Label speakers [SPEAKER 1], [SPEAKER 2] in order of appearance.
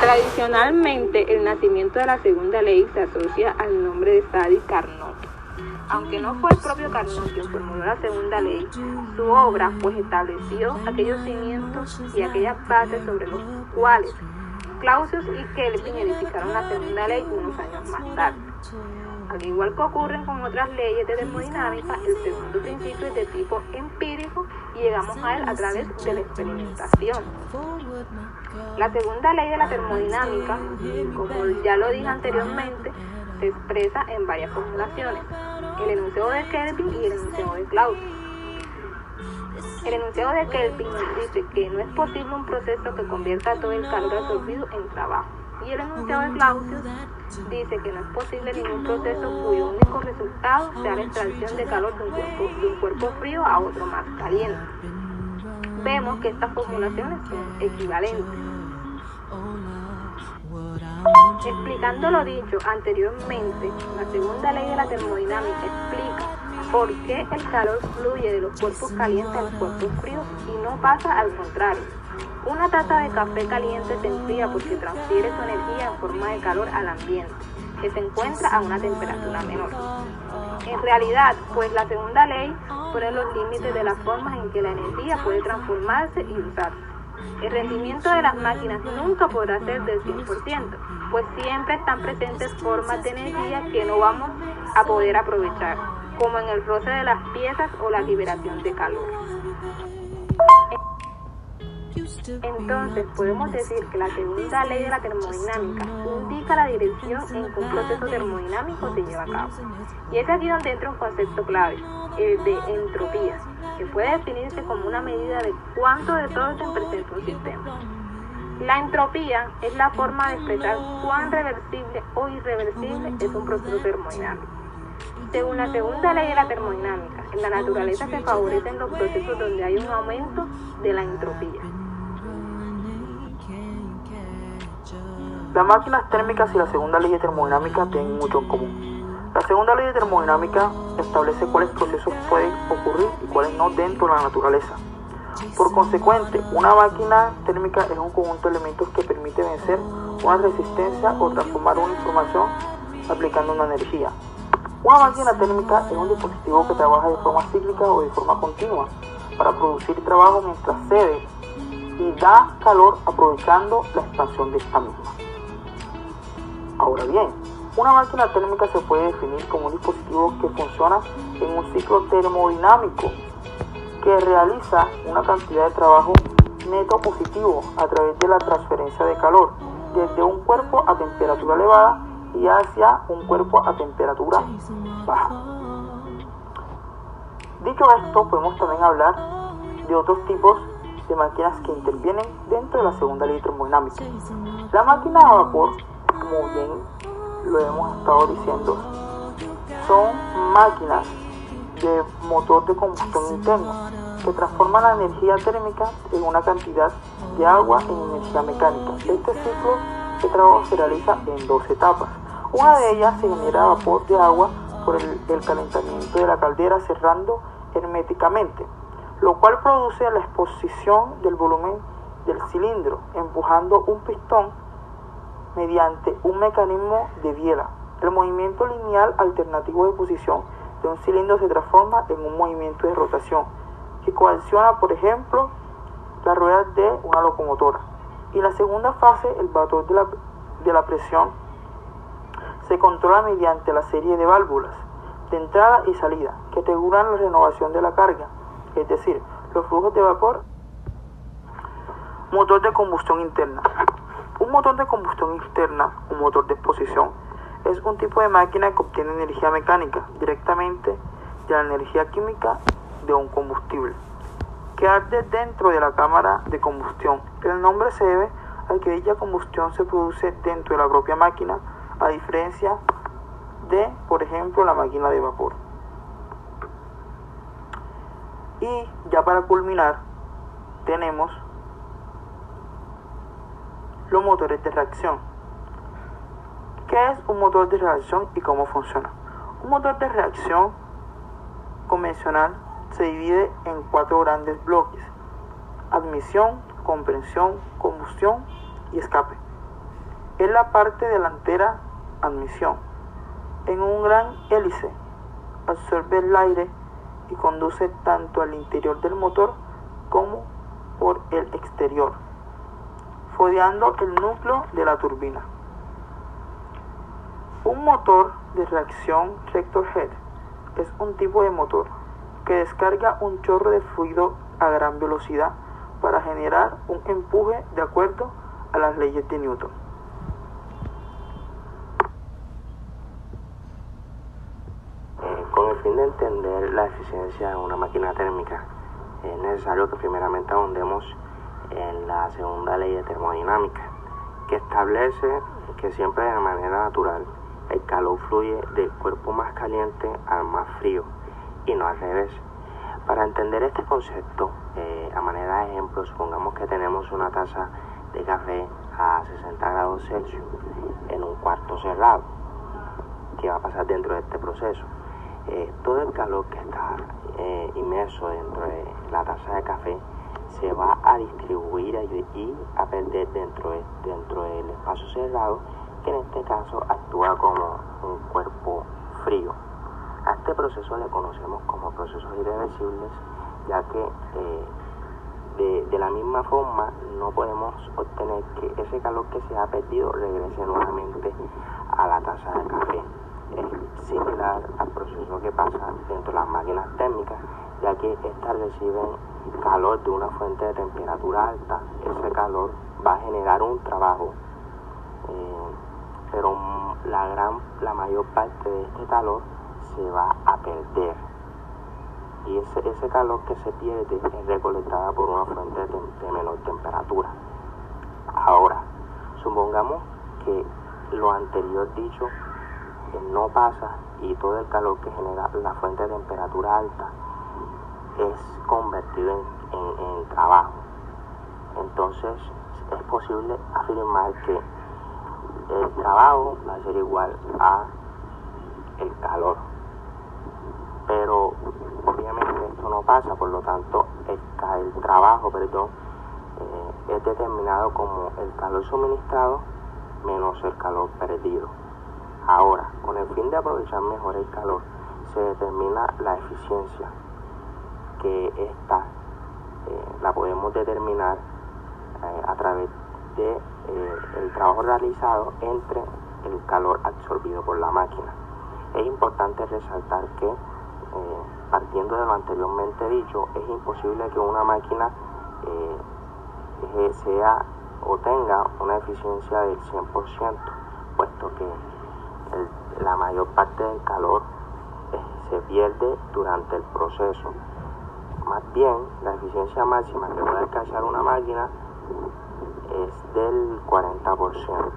[SPEAKER 1] Tradicionalmente, el nacimiento de la segunda ley se asocia al nombre de Sadi Carnot. Aunque no fue el propio Carnot quien formuló la segunda ley, su obra pues estableció aquellos cimientos y aquellas bases sobre los cuales Clausius y Kelvin edificaron la segunda ley unos años más tarde. Al igual que ocurren con otras leyes de termodinámica, el segundo principio es de tipo empírico y llegamos a él a través de la experimentación. La segunda ley de la termodinámica, como ya lo dije anteriormente, se expresa en varias formulaciones: el enunciado de Kelvin y el enunciado de Clausius. El enunciado de Kelvin nos dice que no es posible un proceso que convierta todo el calor absorbido en trabajo. Y el enunciado de Clausius dice que no es posible ningún proceso cuyo único resultado sea la extracción de calor de un cuerpo frío a otro más caliente. Vemos que estas formulaciones son equivalentes. Explicando lo dicho anteriormente, la segunda ley de la termodinámica explica por qué el calor fluye de los cuerpos calientes a los cuerpos fríos y no pasa al contrario. Una taza de café caliente se enfría porque transfiere su energía en forma de calor al ambiente, que se encuentra a una temperatura menor. En realidad, pues la segunda ley pone los límites de las formas en que la energía puede transformarse y usarse. El rendimiento de las máquinas nunca podrá ser del 100%, pues siempre están presentes formas de energía que no vamos a poder aprovechar, como en el roce de las piezas o la liberación de calor. Entonces podemos decir que la segunda ley de la termodinámica indica la dirección en que un proceso termodinámico se lleva a cabo. Y es aquí donde entra un concepto clave, el de entropía, que puede definirse como una medida de cuánto desorden presenta un sistema. La entropía es la forma de expresar cuán reversible o irreversible es un proceso termodinámico. Según la segunda ley de la termodinámica, en la naturaleza se favorecen los procesos donde hay un aumento de la entropía.
[SPEAKER 2] Las máquinas térmicas y la segunda ley de termodinámica tienen mucho en común. La segunda ley de termodinámica establece cuáles procesos pueden ocurrir y cuáles no dentro de la naturaleza. Por consecuente, una máquina térmica es un conjunto de elementos que permite vencer una resistencia o transformar una información aplicando una energía. Una máquina térmica es un dispositivo que trabaja de forma cíclica o de forma continua para producir trabajo mientras cede y da calor aprovechando la expansión de esta misma. Ahora bien, una máquina térmica se puede definir como un dispositivo que funciona en un ciclo termodinámico que realiza una cantidad de trabajo neto positivo a través de la transferencia de calor desde un cuerpo a temperatura elevada y hacia un cuerpo a temperatura baja. Dicho esto, podemos también hablar de otros tipos de máquinas que intervienen dentro de la segunda ley termodinámica. La máquina a vapor, como bien lo hemos estado diciendo, son máquinas de motor de combustión interno que transforman la energía térmica en una cantidad de agua en energía mecánica. Este ciclo de trabajo se realiza en dos etapas. Una de ellas se genera vapor de agua por el calentamiento de la caldera cerrando herméticamente, lo cual produce la exposición del volumen del cilindro, empujando un pistón mediante un mecanismo de biela. El movimiento lineal alternativo de posición de un cilindro se transforma en un movimiento de rotación que coacciona, por ejemplo, las ruedas de una locomotora. Y en la segunda fase, el vapor de la presión se controla mediante la serie de válvulas de entrada y salida que regulan la renovación de la carga, es decir, los flujos de vapor. Motor de combustión interna. Un motor de combustión interna, un motor de exposición, es un tipo de máquina que obtiene energía mecánica directamente de la energía química de un combustible que arde dentro de la cámara de combustión. El nombre se debe a que dicha combustión se produce dentro de la propia máquina, a diferencia de, por ejemplo, la máquina de vapor. Y ya para culminar, tenemos los motores de reacción. ¿Qué es un motor de reacción y cómo funciona? Un motor de reacción convencional se divide en 4 grandes bloques: admisión, comprensión, combustión y escape. Es la parte delantera admisión. En un gran hélice absorbe el aire y conduce tanto al interior del motor como por el exterior, fondeando el núcleo de la turbina. Un motor de reacción reactor head es un tipo de motor que descarga un chorro de fluido a gran velocidad para generar un empuje de acuerdo a las leyes de Newton.
[SPEAKER 3] Con el fin de entender la eficiencia de una máquina térmica, es necesario que primeramente ahondemos en la segunda ley de termodinámica, que establece que siempre de manera natural el calor fluye del cuerpo más caliente al más frío y no al revés. Para entender este concepto, a manera de ejemplo, supongamos que tenemos una taza de café a 60 grados Celsius en un cuarto cerrado. ¿Qué va a pasar dentro de este proceso? Todo el calor que está inmerso dentro de la taza de café se va a distribuir y a perder dentro del espacio cerrado, que en este caso actúa como un cuerpo frío. A este proceso le conocemos como procesos irreversibles, ya que de la misma forma no podemos obtener que ese calor que se ha perdido regrese nuevamente a la taza de café. Es similar al proceso que pasa dentro de las máquinas térmicas, ya que estas reciben calor de una fuente de temperatura alta. Ese calor va a generar un trabajo, pero la mayor parte de este calor se va a perder, y ese calor que se pierde es recolectada por una fuente de menor temperatura. Ahora, supongamos que lo anterior dicho no pasa y todo el calor que genera la fuente de temperatura alta es convertido en trabajo. Entonces es posible afirmar que el trabajo va a ser igual a el calor, pero obviamente esto no pasa, por lo tanto el trabajo es determinado como el calor suministrado menos el calor perdido. Ahora, con el fin de aprovechar mejor el calor, se determina la eficiencia, que esta la podemos determinar a través de el trabajo realizado entre el calor absorbido por la máquina. Es importante resaltar que, partiendo de lo anteriormente dicho, es imposible que una máquina sea o tenga una eficiencia del 100%, puesto que la mayor parte del calor se pierde durante el proceso. Más bien, la eficiencia máxima que puede alcanzar una máquina es del 40%.